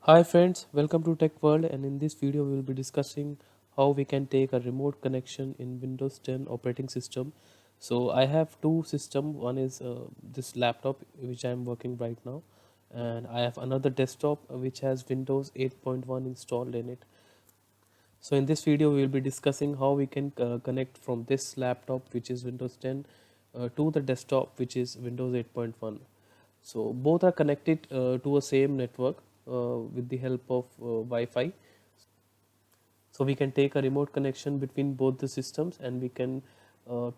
Hi friends, welcome to Tech World, and in this video we will be discussing how we can take a remote connection in Windows 10 operating system. So I have two systems. One is this laptop which I am working right now, and I have another desktop which has Windows 8.1 installed in it. So in this video we will be discussing how we can connect from this laptop which is Windows 10 to the desktop which is Windows 8.1. So both are connected to a same network with the help of Wi-Fi. So we can take a remote connection between both the systems, and we can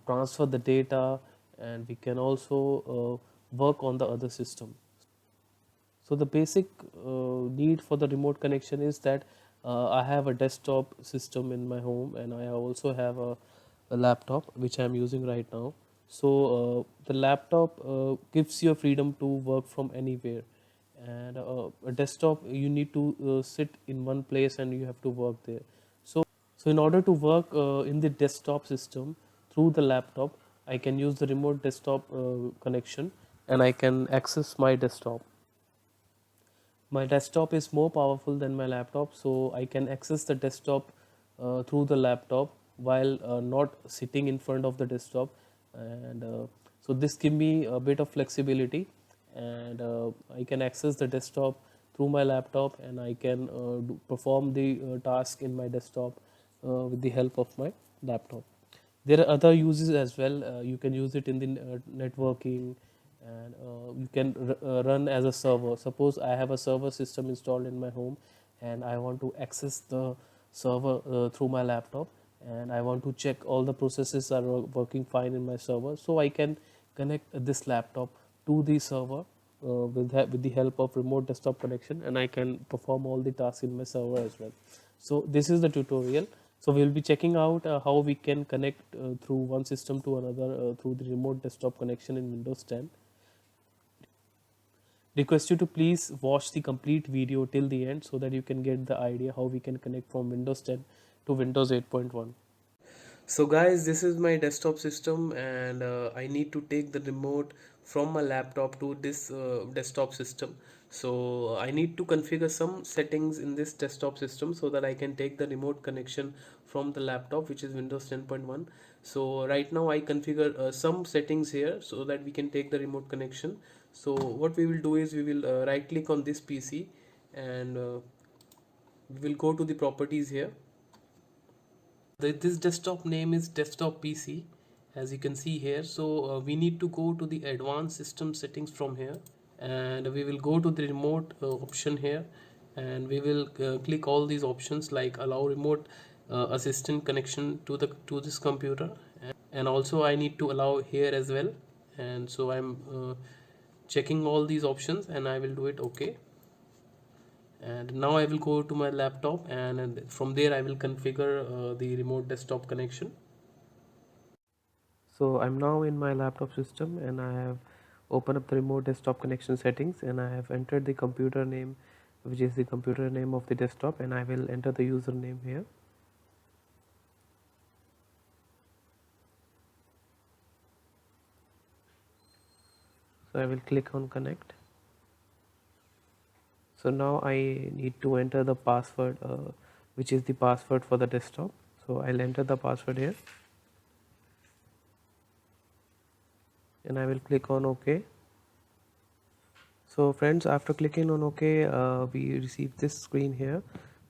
transfer the data, and we can also work on the other system. So the basic need for the remote connection is that I have a desktop system in my home, and I also have a laptop which I am using right now. So the laptop gives you a freedom to work from anywhere, and a desktop you need to sit in one place and you have to work there. So in order to work in the desktop system through the laptop, I can use the remote desktop connection, and I can access my desktop. My desktop is more powerful than my laptop, so I can access the desktop through the laptop while not sitting in front of the desktop. And so this give me a bit of flexibility, and I can access the desktop through my laptop, and I can perform the task in my desktop with the help of my laptop. There are other uses as well. You can use it in the networking, and you can run as a server. Suppose I have a server system installed in my home, and I want to access the server through my laptop, and I want to check all the processes are working fine in my server, so I can connect this laptop to the server with the help of remote desktop connection, and I can perform all the tasks in my server as well. So this is the tutorial. So we'll be checking out how we can connect through one system to another through the remote desktop connection in Windows 10. Request you to please watch the complete video till the end so that you can get the idea how we can connect from Windows 10 to Windows 8.1. So guys, this is my desktop system, and I need to take the remote from my laptop to this desktop system. So I need to configure some settings in this desktop system so that I can take the remote connection from the laptop which is Windows 10.1. So right now I configure some settings here so that we can take the remote connection. So what we will do is we will right click on this PC, and we will go to the properties here. This desktop name is desktop PC, as you can see here. So we need to go to the advanced system settings from here, and we will go to the remote option here, and we will click all these options like allow remote assistant connection to this computer, and also I need to allow here as well. And so I'm checking all these options, and I will do it okay. And now I will go to my laptop, and from there I will configure the remote desktop connection. So I'm now in my laptop system, and I have opened up the remote desktop connection settings, and I have entered the computer name which is the computer name of the desktop, and I will enter the username here. So I will click on connect. So now I need to enter the password which is the password for the desktop. So I'll enter the password here, and I will click on OK. So friends, after clicking on OK, we receive this screen here.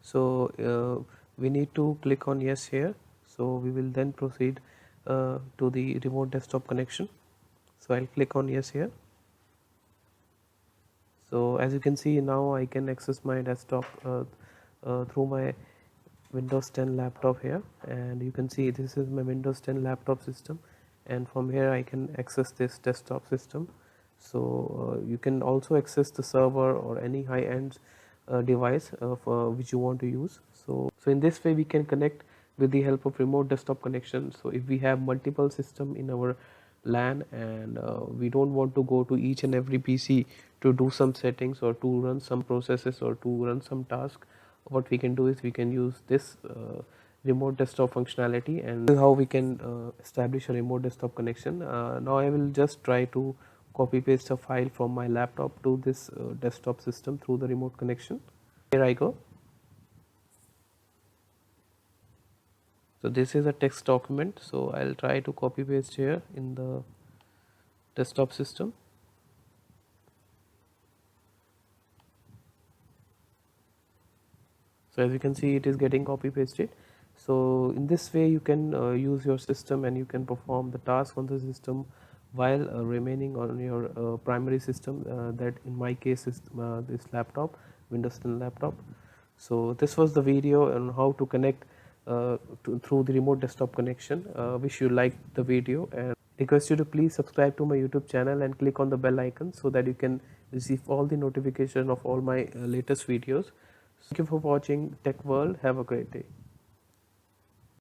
So we need to click on yes here. So we will then proceed to the remote desktop connection. So I'll click on yes here. So as you can see, now I can access my desktop through my Windows 10 laptop here, and you can see this is my Windows 10 laptop system, and from here I can access this desktop system. So you can also access the server or any high-end device for which you want to use. So in this way we can connect with the help of remote desktop connection. So if we have multiple system in our LAN, and we don't want to go to each and every PC to do some settings or to run some processes or to run some task, what we can do is we can use this remote desktop functionality, and this is how we can establish a remote desktop connection. Now I will just try to copy paste a file from my laptop to this desktop system through the remote connection. Here I go. So this is a text document, so I'll try to copy paste here in the desktop system. So as you can see, it is getting copy pasted. So in this way you can use your system and you can perform the task on the system while remaining on your primary system, that in my case is this laptop, Windows 10 laptop. So this was the video on how to connect through the remote desktop connection. Wish you liked the video, and request you to please subscribe to my YouTube channel and click on the bell icon so that you can receive all the notification of all my latest videos. Thank you for watching Tech World. Have a great day.